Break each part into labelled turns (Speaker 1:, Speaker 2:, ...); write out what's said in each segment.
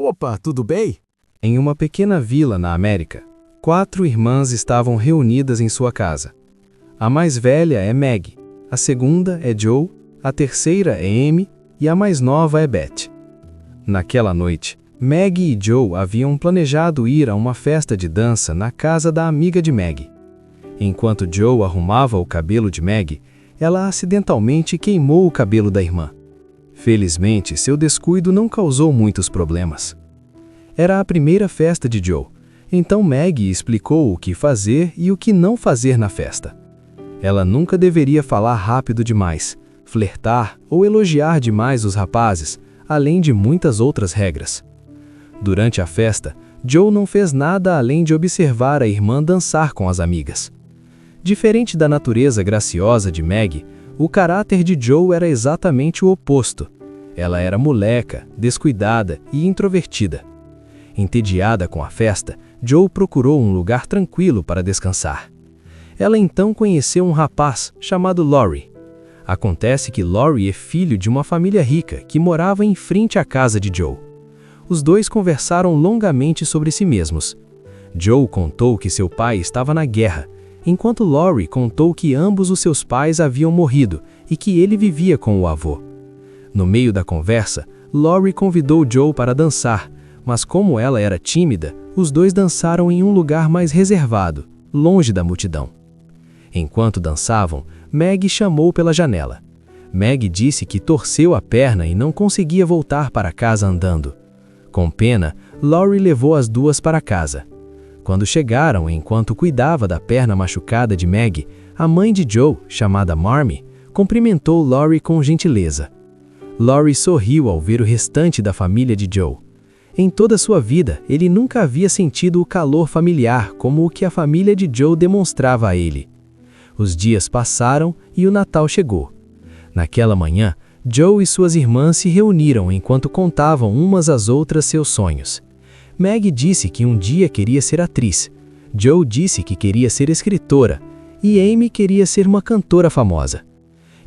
Speaker 1: Opa, tudo bem?
Speaker 2: Em uma pequena vila na América, 4 irmãs estavam reunidas em sua casa. A mais velha é Meg, a segunda é Joe, a terceira é Amy e a mais nova é Beth. Naquela noite, Meg e Joe haviam planejado ir a uma festa de dança na casa da amiga de Meg. Enquanto Joe arrumava o cabelo de Meg, ela acidentalmente queimou o cabelo da irmã. Felizmente, seu descuido não causou muitos problemas. Era a primeira festa de Joe, então Meg explicou o que fazer e o que não fazer na festa. Ela nunca deveria falar rápido demais, flertar ou elogiar demais os rapazes, além de muitas outras regras. Durante a festa, Joe não fez nada além de observar a irmã dançar com as amigas. Diferente da natureza graciosa de Meg, o caráter de Joe era exatamente o oposto. Ela era moleca, descuidada e introvertida. Entediada com a festa, Joe procurou um lugar tranquilo para descansar. Ela então conheceu um rapaz chamado Laurie. Acontece que Laurie é filho de uma família rica que morava em frente à casa de Joe. Os dois conversaram longamente sobre si mesmos. Joe contou que seu pai estava na guerra, enquanto Laurie contou que ambos os seus pais haviam morrido e que ele vivia com o avô. No meio da conversa, Laurie convidou Joe para dançar, mas como ela era tímida, os dois dançaram em um lugar mais reservado, longe da multidão. Enquanto dançavam, Meg chamou pela janela. Meg disse que torceu a perna e não conseguia voltar para casa andando. Com pena, Laurie levou as duas para casa. Quando chegaram, enquanto cuidava da perna machucada de Meg, a mãe de Joe, chamada Marmee, cumprimentou Laurie com gentileza. Laurie sorriu ao ver o restante da família de Joe. Em toda sua vida, ele nunca havia sentido o calor familiar como o que a família de Joe demonstrava a ele. Os dias passaram e o Natal chegou. Naquela manhã, Joe e suas irmãs se reuniram enquanto contavam umas às outras seus sonhos. Meg disse que um dia queria ser atriz. Joe disse que queria ser escritora. E Amy queria ser uma cantora famosa.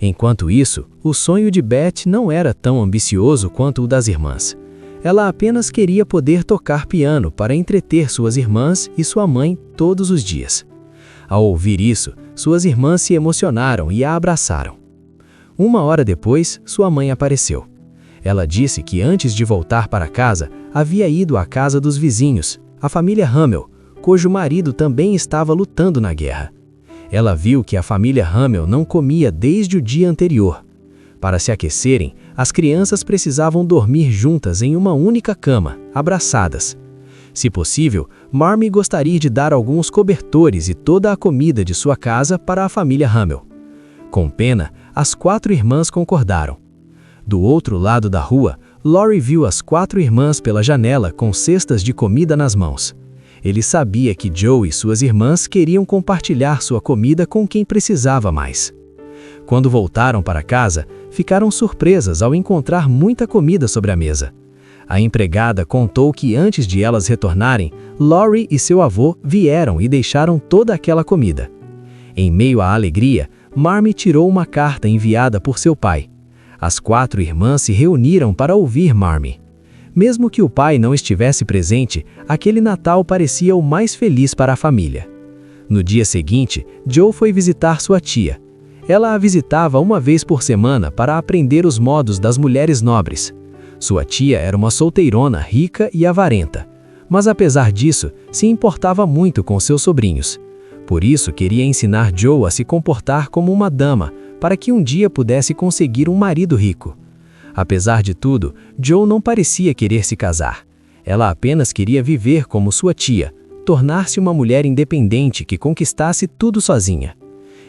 Speaker 2: Enquanto isso, o sonho de Beth não era tão ambicioso quanto o das irmãs. Ela apenas queria poder tocar piano para entreter suas irmãs e sua mãe todos os dias. Ao ouvir isso, suas irmãs se emocionaram e a abraçaram. Uma hora depois, sua mãe apareceu. Ela disse que antes de voltar para casa, havia ido à casa dos vizinhos, a família Hamel, cujo marido também estava lutando na guerra. Ela viu que a família Hamel não comia desde o dia anterior. Para se aquecerem, as crianças precisavam dormir juntas em uma única cama, abraçadas. Se possível, Marmee gostaria de dar alguns cobertores e toda a comida de sua casa para a família Hamel. Com pena, as 4 irmãs concordaram. Do outro lado da rua, Laurie viu as 4 irmãs pela janela com cestas de comida nas mãos. Ele sabia que Joe e suas irmãs queriam compartilhar sua comida com quem precisava mais. Quando voltaram para casa, ficaram surpresas ao encontrar muita comida sobre a mesa. A empregada contou que antes de elas retornarem, Laurie e seu avô vieram e deixaram toda aquela comida. Em meio à alegria, Marmee tirou uma carta enviada por seu pai. As 4 irmãs se reuniram para ouvir Marmee. Mesmo que o pai não estivesse presente, aquele Natal parecia o mais feliz para a família. No dia seguinte, Joe foi visitar sua tia. Ela a visitava uma vez por semana para aprender os modos das mulheres nobres. Sua tia era uma solteirona rica e avarenta, mas apesar disso, se importava muito com seus sobrinhos. Por isso, queria ensinar Joe a se comportar como uma dama, para que um dia pudesse conseguir um marido rico. Apesar de tudo, Joe não parecia querer se casar. Ela apenas queria viver como sua tia, tornar-se uma mulher independente que conquistasse tudo sozinha.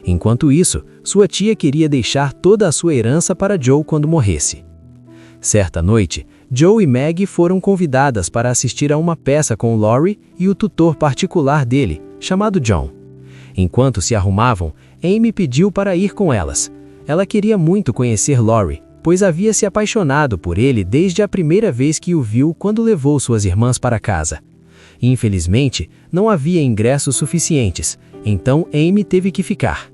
Speaker 2: Enquanto isso, sua tia queria deixar toda a sua herança para Joe quando morresse. Certa noite, Joe e Meg foram convidadas para assistir a uma peça com Laurie e o tutor particular dele, chamado John. Enquanto se arrumavam, Amy pediu para ir com elas. Ela queria muito conhecer Laurie, pois havia se apaixonado por ele desde a primeira vez que o viu quando levou suas irmãs para casa. Infelizmente, não havia ingressos suficientes, então Amy teve que ficar.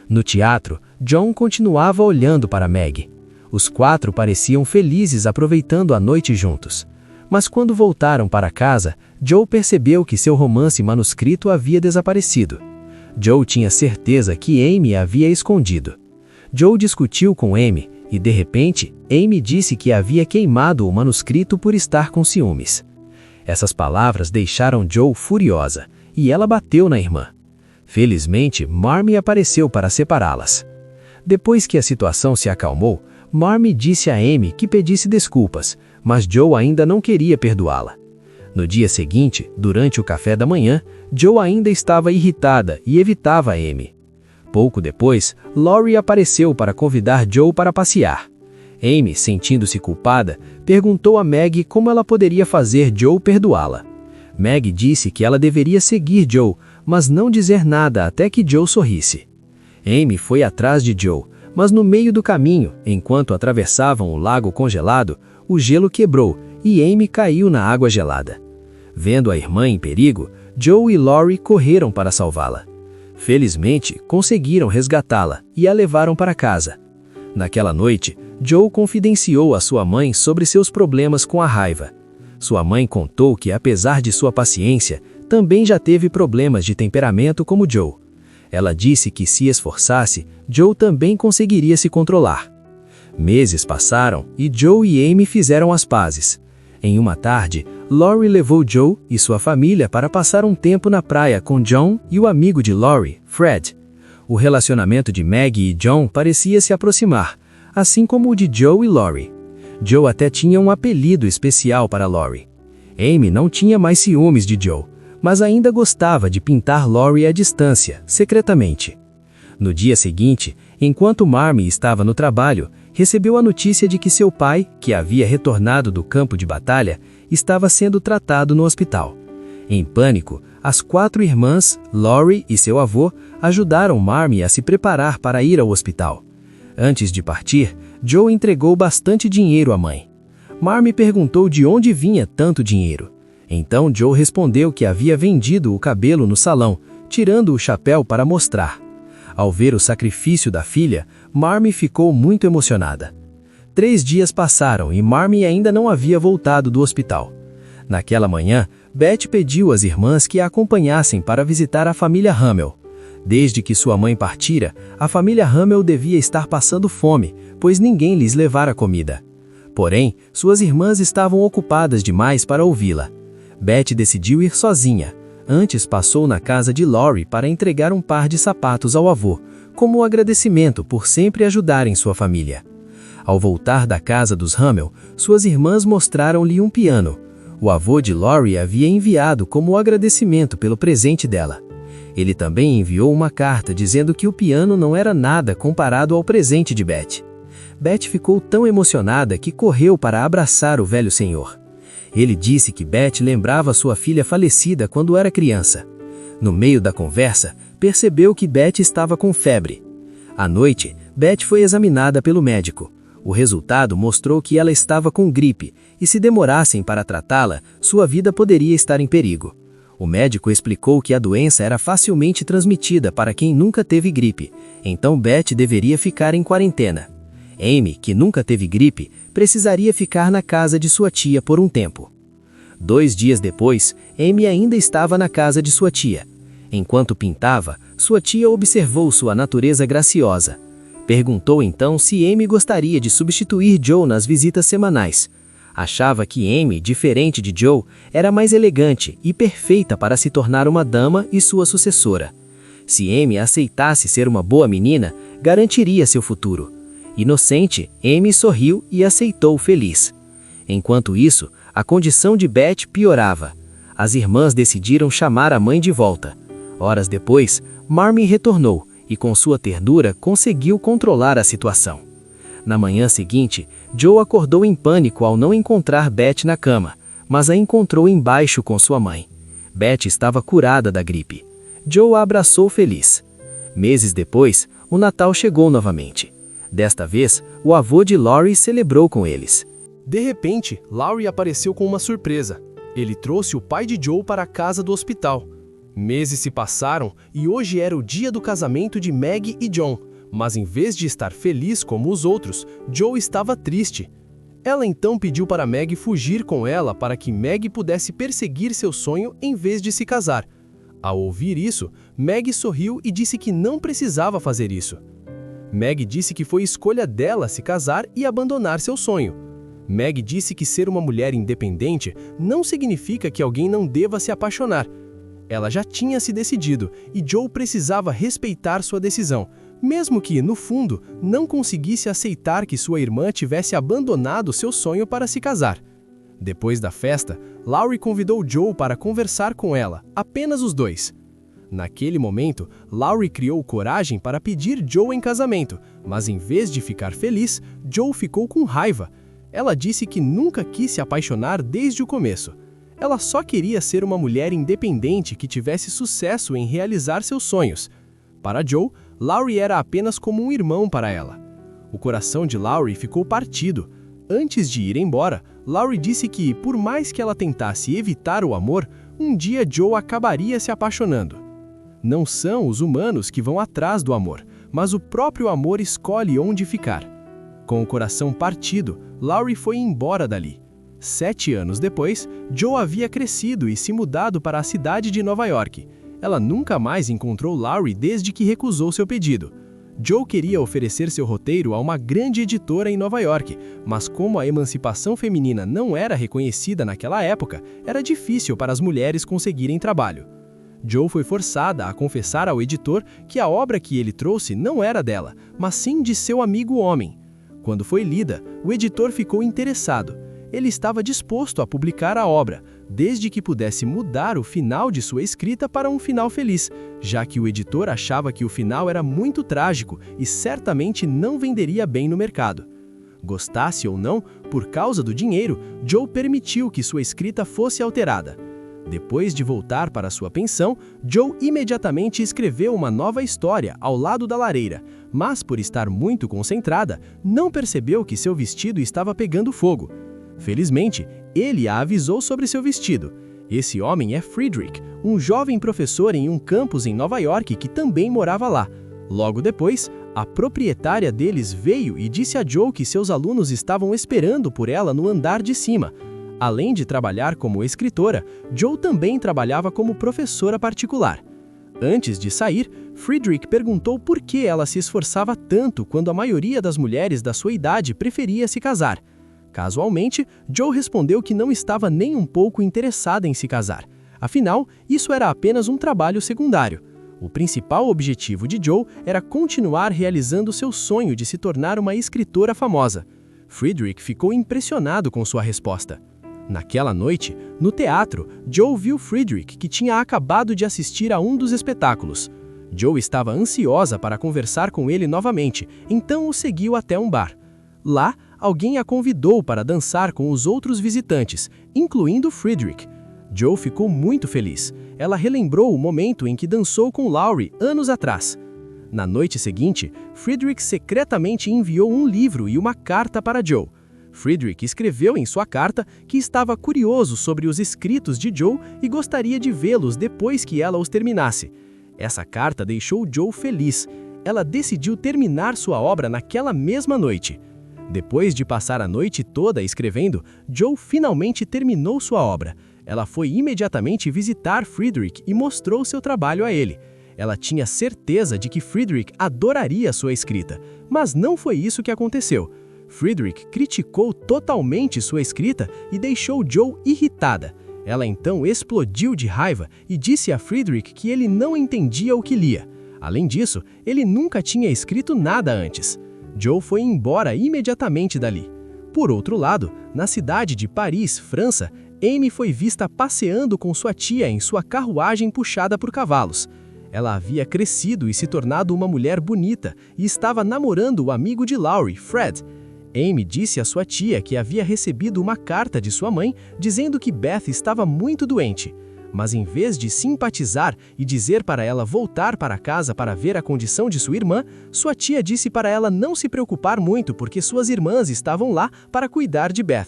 Speaker 2: No teatro, John continuava olhando para Meg. Os 4 pareciam felizes aproveitando a noite juntos. Mas quando voltaram para casa, Joe percebeu que seu romance manuscrito havia desaparecido. Joe tinha certeza que Amy havia escondido. Joe discutiu com Amy e, de repente, Amy disse que havia queimado o manuscrito por estar com ciúmes. Essas palavras deixaram Joe furiosa e ela bateu na irmã. Felizmente, Marmee apareceu para separá-las. Depois que a situação se acalmou, Marmee disse a Amy que pedisse desculpas, mas Joe ainda não queria perdoá-la. No dia seguinte, durante o café da manhã, Joe ainda estava irritada e evitava Amy. Pouco depois, Laurie apareceu para convidar Joe para passear. Amy, sentindo-se culpada, perguntou a Meg como ela poderia fazer Joe perdoá-la. Meg disse que ela deveria seguir Joe, mas não dizer nada até que Joe sorrisse. Amy foi atrás de Joe, mas no meio do caminho, enquanto atravessavam o lago congelado, o gelo quebrou e Amy caiu na água gelada. Vendo a irmã em perigo, Joe e Laurie correram para salvá-la. Felizmente, conseguiram resgatá-la e a levaram para casa. Naquela noite, Joe confidenciou a sua mãe sobre seus problemas com a raiva. Sua mãe contou que, apesar de sua paciência, também já teve problemas de temperamento como Joe. Ela disse que, se esforçasse, Joe também conseguiria se controlar. Meses passaram e Joe e Amy fizeram as pazes. Em uma tarde, Laurie levou Joe e sua família para passar um tempo na praia com John e o amigo de Laurie, Fred. O relacionamento de Maggie e John parecia se aproximar, assim como o de Joe e Laurie. Joe até tinha um apelido especial para Laurie. Amy não tinha mais ciúmes de Joe, mas ainda gostava de pintar Laurie à distância, secretamente. No dia seguinte, enquanto Marmee estava no trabalho, recebeu a notícia de que seu pai, que havia retornado do campo de batalha, estava sendo tratado no hospital. Em pânico, as 4 irmãs, Laurie e seu avô, ajudaram Marmee a se preparar para ir ao hospital. Antes de partir, Joe entregou bastante dinheiro à mãe. Marmee perguntou de onde vinha tanto dinheiro. Então Joe respondeu que havia vendido o cabelo no salão, tirando o chapéu para mostrar. Ao ver o sacrifício da filha, Marmee ficou muito emocionada. 3 dias passaram e Marmee ainda não havia voltado do hospital. Naquela manhã, Beth pediu às irmãs que a acompanhassem para visitar a família Hamel. Desde que sua mãe partira, a família Hamel devia estar passando fome, pois ninguém lhes levara comida. Porém, suas irmãs estavam ocupadas demais para ouvi-la. Beth decidiu ir sozinha. Antes passou na casa de Laurie para entregar um par de sapatos ao avô, como agradecimento por sempre ajudarem sua família. Ao voltar da casa dos Hamel, suas irmãs mostraram-lhe um piano. O avô de Laurie havia enviado como agradecimento pelo presente dela. Ele também enviou uma carta dizendo que o piano não era nada comparado ao presente de Beth. Beth ficou tão emocionada que correu para abraçar o velho senhor. Ele disse que Beth lembrava sua filha falecida quando era criança. No meio da conversa, percebeu que Beth estava com febre. À noite, Beth foi examinada pelo médico. O resultado mostrou que ela estava com gripe, e se demorassem para tratá-la, sua vida poderia estar em perigo. O médico explicou que a doença era facilmente transmitida para quem nunca teve gripe, então Beth deveria ficar em quarentena. Amy, que nunca teve gripe, precisaria ficar na casa de sua tia por um tempo. 2 dias depois, Amy ainda estava na casa de sua tia. Enquanto pintava, sua tia observou sua natureza graciosa. Perguntou então se Amy gostaria de substituir Joe nas visitas semanais. Achava que Amy, diferente de Joe, era mais elegante e perfeita para se tornar uma dama e sua sucessora. Se Amy aceitasse ser uma boa menina, garantiria seu futuro. Inocente, Amy sorriu e aceitou feliz. Enquanto isso, a condição de Beth piorava. As irmãs decidiram chamar a mãe de volta. Horas depois, Marmee retornou e com sua ternura conseguiu controlar a situação. Na manhã seguinte, Joe acordou em pânico ao não encontrar Beth na cama, mas a encontrou embaixo com sua mãe. Beth estava curada da gripe. Joe a abraçou feliz. Meses depois, o Natal chegou novamente. Desta vez, o avô de Laurie celebrou com eles.
Speaker 1: De repente, Laurie apareceu com uma surpresa. Ele trouxe o pai de Joe para a casa do hospital. Meses se passaram e hoje era o dia do casamento de Maggie e John, mas em vez de estar feliz como os outros, Joe estava triste. Ela então pediu para Meg fugir com ela para que Meg pudesse perseguir seu sonho em vez de se casar. Ao ouvir isso, Meg sorriu e disse que não precisava fazer isso. Meg disse que foi escolha dela se casar e abandonar seu sonho. Meg disse que ser uma mulher independente não significa que alguém não deva se apaixonar. Ela já tinha se decidido e Joe precisava respeitar sua decisão, mesmo que, no fundo, não conseguisse aceitar que sua irmã tivesse abandonado seu sonho para se casar. Depois da festa, Laurie convidou Joe para conversar com ela, apenas os dois. Naquele momento, Laurie criou coragem para pedir Joe em casamento, mas em vez de ficar feliz, Joe ficou com raiva. Ela disse que nunca quis se apaixonar desde o começo. Ela só queria ser uma mulher independente que tivesse sucesso em realizar seus sonhos. Para Joe, Laurie era apenas como um irmão para ela. O coração de Laurie ficou partido. Antes de ir embora, Laurie disse que, por mais que ela tentasse evitar o amor, um dia Joe acabaria se apaixonando. Não são os humanos que vão atrás do amor, mas o próprio amor escolhe onde ficar. Com o coração partido, Laurie foi embora dali. 7 anos depois, Joe havia crescido e se mudado para a cidade de Nova York. Ela nunca mais encontrou Laurie desde que recusou seu pedido. Joe queria oferecer seu roteiro a uma grande editora em Nova York, mas como a emancipação feminina não era reconhecida naquela época, era difícil para as mulheres conseguirem trabalho. Joe foi forçada a confessar ao editor que a obra que ele trouxe não era dela, mas sim de seu amigo homem. Quando foi lida, o editor ficou interessado. Ele estava disposto a publicar a obra, desde que pudesse mudar o final de sua escrita para um final feliz, já que o editor achava que o final era muito trágico e certamente não venderia bem no mercado. Gostasse ou não, por causa do dinheiro, Joe permitiu que sua escrita fosse alterada. Depois de voltar para sua pensão, Joe imediatamente escreveu uma nova história ao lado da lareira, mas por estar muito concentrada, não percebeu que seu vestido estava pegando fogo. Felizmente, ele a avisou sobre seu vestido. Esse homem é Friedrich, um jovem professor em um campus em Nova York que também morava lá. Logo depois, a proprietária deles veio e disse a Joe que seus alunos estavam esperando por ela no andar de cima. Além de trabalhar como escritora, Joe também trabalhava como professora particular. Antes de sair, Friedrich perguntou por que ela se esforçava tanto quando a maioria das mulheres da sua idade preferia se casar. Casualmente, Joe respondeu que não estava nem um pouco interessada em se casar. Afinal, isso era apenas um trabalho secundário. O principal objetivo de Joe era continuar realizando seu sonho de se tornar uma escritora famosa. Friedrich ficou impressionado com sua resposta. Naquela noite, no teatro, Joe viu Friedrich, que tinha acabado de assistir a um dos espetáculos. Joe estava ansiosa para conversar com ele novamente, então o seguiu até um bar. Lá, alguém a convidou para dançar com os outros visitantes, incluindo Friedrich. Joe ficou muito feliz. Ela relembrou o momento em que dançou com Laurie anos atrás. Na noite seguinte, Friedrich secretamente enviou um livro e uma carta para Joe. Friedrich escreveu em sua carta que estava curioso sobre os escritos de Joe e gostaria de vê-los depois que ela os terminasse. Essa carta deixou Joe feliz. Ela decidiu terminar sua obra naquela mesma noite. Depois de passar a noite toda escrevendo, Joe finalmente terminou sua obra. Ela foi imediatamente visitar Friedrich e mostrou seu trabalho a ele. Ela tinha certeza de que Friedrich adoraria sua escrita, mas não foi isso que aconteceu. Friedrich criticou totalmente sua escrita e deixou Joe irritada. Ela então explodiu de raiva e disse a Friedrich que ele não entendia o que lia. Além disso, ele nunca tinha escrito nada antes. Joe foi embora imediatamente dali. Por outro lado, na cidade de Paris, França, Amy foi vista passeando com sua tia em sua carruagem puxada por cavalos. Ela havia crescido e se tornado uma mulher bonita e estava namorando o amigo de Laurie, Fred. Amy disse à sua tia que havia recebido uma carta de sua mãe dizendo que Beth estava muito doente. Mas em vez de simpatizar e dizer para ela voltar para casa para ver a condição de sua irmã, sua tia disse para ela não se preocupar muito porque suas irmãs estavam lá para cuidar de Beth.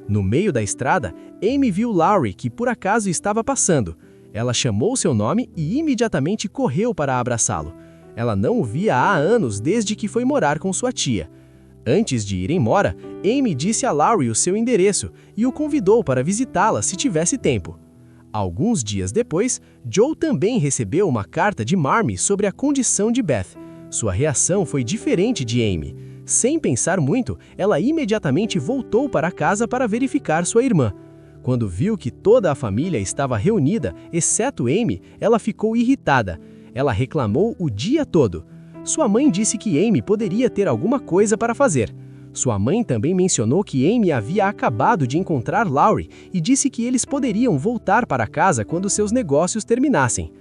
Speaker 1: No meio da estrada, Amy viu Laurie, que por acaso estava passando. Ela chamou seu nome e imediatamente correu para abraçá-lo. Ela não o via há anos desde que foi morar com sua tia. Antes de ir embora, Amy disse a Laurie o seu endereço e o convidou para visitá-la se tivesse tempo. Alguns dias depois, Joe também recebeu uma carta de Marmee sobre a condição de Beth. Sua reação foi diferente de Amy. Sem pensar muito, ela imediatamente voltou para casa para verificar sua irmã. Quando viu que toda a família estava reunida, exceto Amy, ela ficou irritada. Ela reclamou o dia todo. Sua mãe disse que Amy poderia ter alguma coisa para fazer. Sua mãe também mencionou que Amy havia acabado de encontrar Laurie e disse que eles poderiam voltar para casa quando seus negócios terminassem.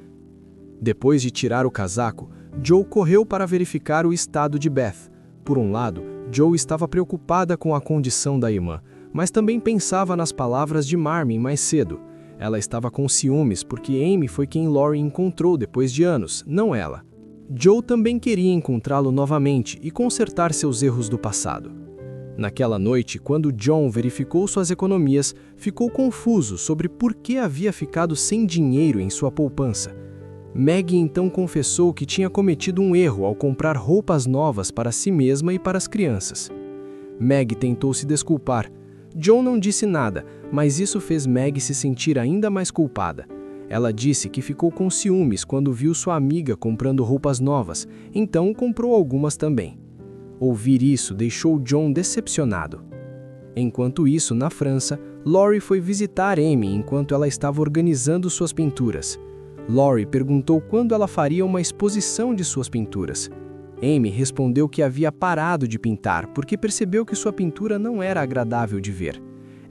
Speaker 2: Depois de tirar o casaco, Joe correu para verificar o estado de Beth. Por um lado, Joe estava preocupada com a condição da irmã, mas também pensava nas palavras de Marmee mais cedo. Ela estava com ciúmes porque Amy foi quem Laurie encontrou depois de anos, não ela. Joe também queria encontrá-lo novamente e consertar seus erros do passado. Naquela noite, quando John verificou suas economias, ficou confuso sobre por que havia ficado sem dinheiro em sua poupança. Maggie então confessou que tinha cometido um erro ao comprar roupas novas para si mesma e para as crianças. Maggie tentou se desculpar. John não disse nada, mas isso fez Maggie se sentir ainda mais culpada. Ela disse que ficou com ciúmes quando viu sua amiga comprando roupas novas, então comprou algumas também. Ouvir isso deixou John decepcionado. Enquanto isso, na França, Laurie foi visitar Amy enquanto ela estava organizando suas pinturas. Laurie perguntou quando ela faria uma exposição de suas pinturas. Amy respondeu que havia parado de pintar porque percebeu que sua pintura não era agradável de ver.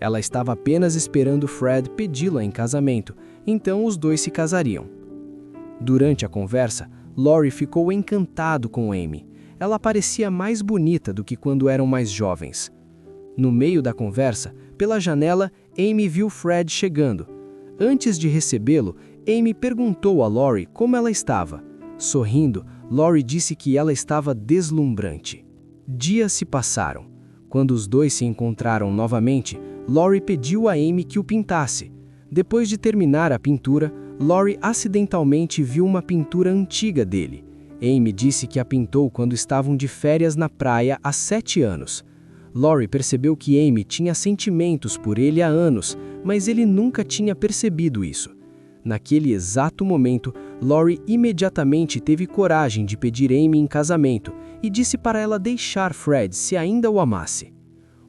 Speaker 2: Ela estava apenas esperando Fred pedi-la em casamento, então os dois se casariam. Durante a conversa, Laurie ficou encantado com Amy. Ela parecia mais bonita do que quando eram mais jovens. No meio da conversa, pela janela, Amy viu Fred chegando. Antes de recebê-lo, Amy perguntou a Laurie como ela estava. Sorrindo, Laurie disse que ela estava deslumbrante. Dias se passaram. Quando os dois se encontraram novamente, Laurie pediu a Amy que o pintasse. Depois de terminar a pintura, Laurie acidentalmente viu uma pintura antiga dele. Amy disse que a pintou quando estavam de férias na praia há 7 anos. Laurie percebeu que Amy tinha sentimentos por ele há anos, mas ele nunca tinha percebido isso. Naquele exato momento, Laurie imediatamente teve coragem de pedir Amy em casamento e disse para ela deixar Fred se ainda o amasse.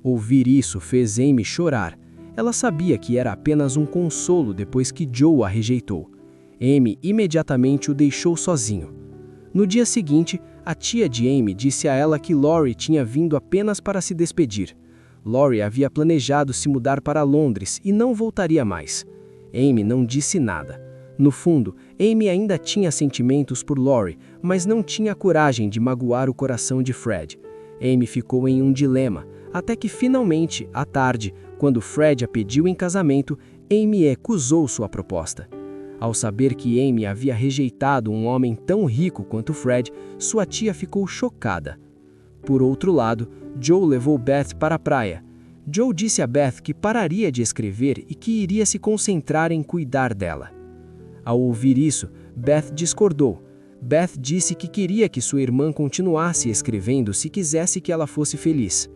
Speaker 2: Ouvir isso fez Amy chorar. Ela sabia que era apenas um consolo depois que Joe a rejeitou. Amy imediatamente o deixou sozinho. No dia seguinte, a tia de Amy disse a ela que Laurie tinha vindo apenas para se despedir. Laurie havia planejado se mudar para Londres e não voltaria mais. Amy não disse nada. No fundo, Amy ainda tinha sentimentos por Laurie, mas não tinha coragem de magoar o coração de Fred. Amy ficou em um dilema, até que finalmente, à tarde, quando Fred a pediu em casamento, Amy recusou sua proposta. Ao saber que Amy havia rejeitado um homem tão rico quanto Fred, sua tia ficou chocada. Por outro lado, Joe levou Beth para a praia. Joe disse a Beth que pararia de escrever e que iria se concentrar em cuidar dela. Ao ouvir isso, Beth discordou. Beth disse que queria que sua irmã continuasse escrevendo se quisesse que ela fosse feliz.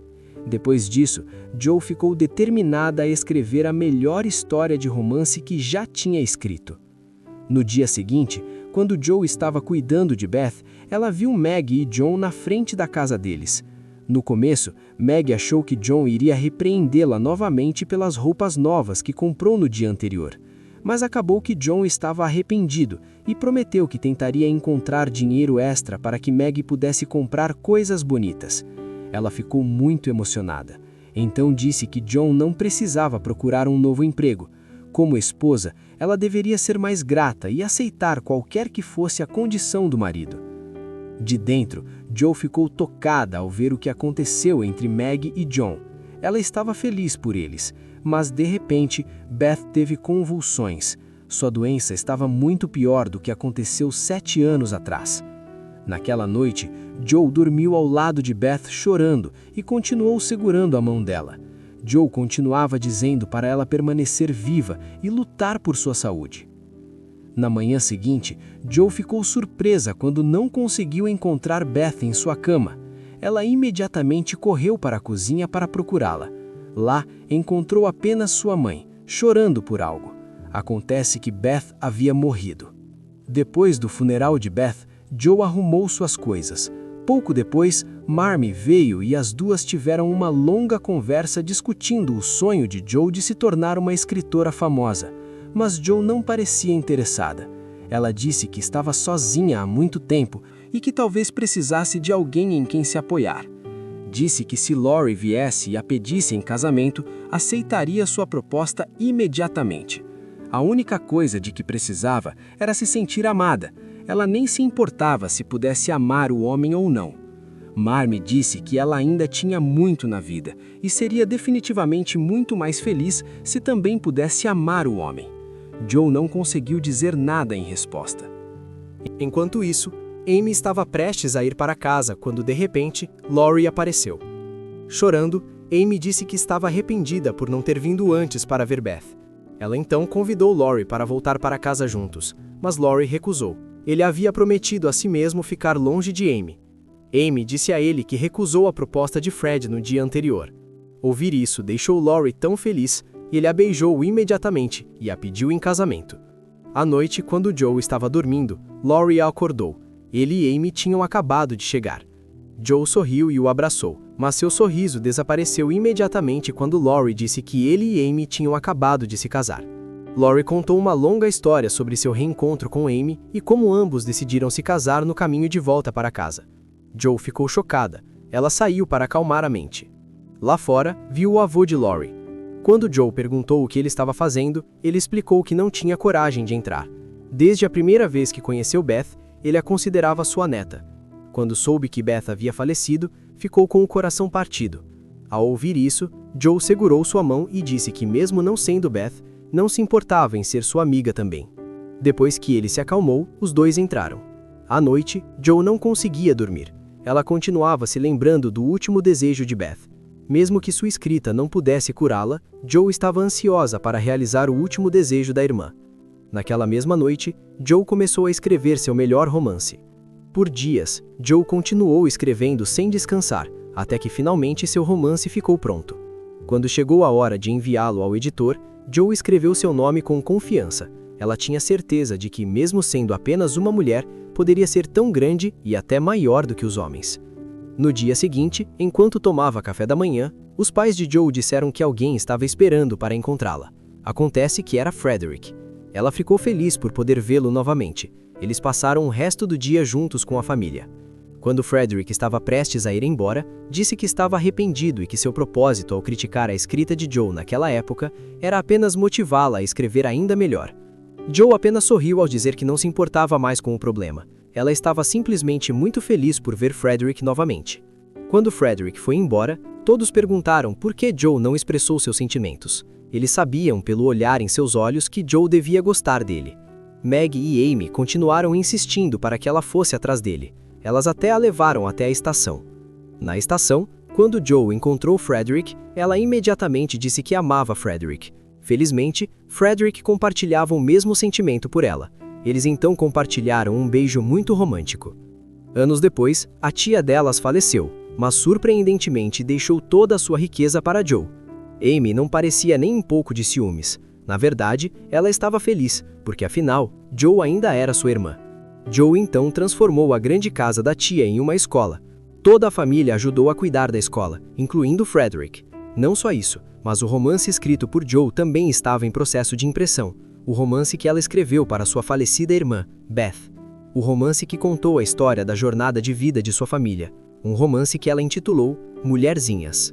Speaker 2: Depois disso, Joe ficou determinada a escrever a melhor história de romance que já tinha escrito. No dia seguinte, quando Joe estava cuidando de Beth, ela viu Maggie e John na frente da casa deles. No começo, Maggie achou que John iria repreendê-la novamente pelas roupas novas que comprou no dia anterior. Mas acabou que John estava arrependido e prometeu que tentaria encontrar dinheiro extra para que Maggie pudesse comprar coisas bonitas. Ela ficou muito emocionada. Então disse que John não precisava procurar um novo emprego. Como esposa, ela deveria ser mais grata e aceitar qualquer que fosse a condição do marido. De dentro, Joe ficou tocada ao ver o que aconteceu entre Maggie e John. Ela estava feliz por eles, mas de repente, Beth teve convulsões. Sua doença estava muito pior do que aconteceu 7 anos atrás. Naquela noite, Joe dormiu ao lado de Beth chorando e continuou segurando a mão dela. Joe continuava dizendo para ela permanecer viva e lutar por sua saúde. Na manhã seguinte, Joe ficou surpresa quando não conseguiu encontrar Beth em sua cama.
Speaker 3: ela imediatamente correu para a cozinha para procurá-la. Lá, encontrou apenas sua mãe, chorando por algo. Acontece que Beth havia morrido. Depois do funeral de Beth, Joe arrumou suas coisas. Pouco depois, Marmee veio e as duas tiveram uma longa conversa discutindo o sonho de Joe de se tornar uma escritora famosa. Mas Joe não parecia interessada. Ela disse que estava sozinha há muito tempo e que talvez precisasse de alguém em quem se apoiar. Disse que se Lori viesse e a pedisse em casamento, aceitaria sua proposta imediatamente. A única coisa de que precisava era se sentir amada. Ela nem se importava se pudesse amar o homem ou não. Marmee disse que ela ainda tinha muito na vida e seria definitivamente muito mais feliz se também pudesse amar o homem. Joe não conseguiu dizer nada em resposta.
Speaker 1: Enquanto isso, Amy estava prestes a ir para casa quando, de repente, Lori apareceu. Chorando, Amy disse que estava arrependida por não ter vindo antes para ver Beth. Ela então convidou Lori para voltar para casa juntos, mas Lori recusou. Ele havia prometido a si mesmo ficar longe de Amy. Amy disse a ele que recusou a proposta de Fred no dia anterior. Ouvir isso deixou Lori tão feliz e ele a beijou imediatamente e a pediu em casamento. À noite, quando Joe estava dormindo, Lori a acordou. Ele e Amy tinham acabado de chegar. Joe sorriu e o abraçou, mas seu sorriso desapareceu imediatamente quando Lori disse que ele e Amy tinham acabado de se casar. Lori contou uma longa história sobre seu reencontro com Amy e como ambos decidiram se casar no caminho de volta para casa. Joe ficou chocada. Ela saiu para acalmar a mente. Lá fora, viu o avô de Lori. Quando Joe perguntou o que ele estava fazendo, ele explicou que não tinha coragem de entrar. Desde a primeira vez que conheceu Beth, ele a considerava sua neta. Quando soube que Beth havia falecido, ficou com o coração partido. Ao ouvir isso, Joe segurou sua mão e disse que mesmo não sendo Beth, não se importava em ser sua amiga também. Depois que ele se acalmou, os dois entraram. À noite, Joe não conseguia dormir. Ela continuava se lembrando do último desejo de Beth. Mesmo que sua escrita não pudesse curá-la, Joe estava ansiosa para realizar o último desejo da irmã. Naquela mesma noite, Joe começou a escrever seu melhor romance. Por dias, Joe continuou escrevendo sem descansar, até que finalmente seu romance ficou pronto. Quando chegou a hora de enviá-lo ao editor, Joe escreveu seu nome com confiança. Ela tinha certeza de que, mesmo sendo apenas uma mulher, poderia ser tão grande e até maior do que os homens. No dia seguinte, enquanto tomava café da manhã, os pais de Joe disseram que alguém estava esperando para encontrá-la. Acontece que era Frederick. Ela ficou feliz por poder vê-lo novamente. Eles passaram o resto do dia juntos com a família. Quando Frederick estava prestes a ir embora, disse que estava arrependido e que seu propósito ao criticar a escrita de Joe naquela época era apenas motivá-la a escrever ainda melhor. Joe apenas sorriu ao dizer que não se importava mais com o problema. Ela estava simplesmente muito feliz por ver Frederick novamente. Quando Frederick foi embora, todos perguntaram por que Joe não expressou seus sentimentos. Eles sabiam pelo olhar em seus olhos que Joe devia gostar dele. Meg e Amy continuaram insistindo para que ela fosse atrás dele. Elas até a levaram até a estação. Na estação, quando Joe encontrou Frederick, ela imediatamente disse que amava Frederick. Felizmente, Frederick compartilhava o mesmo sentimento por ela. Eles então compartilharam um beijo muito romântico. Anos depois, a tia delas faleceu, mas surpreendentemente deixou toda a sua riqueza para Joe. Amy não parecia nem um pouco de ciúmes. Na verdade, ela estava feliz, porque afinal, Joe ainda era sua irmã. Joe então transformou a grande casa da tia em uma escola. Toda a família ajudou a cuidar da escola, incluindo Frederick. Não só isso, mas o romance escrito por Joe também estava em processo de impressão. O romance que ela escreveu para sua falecida irmã, Beth. O romance que contou a história da jornada de vida de sua família. Um romance que ela intitulou Mulherzinhas.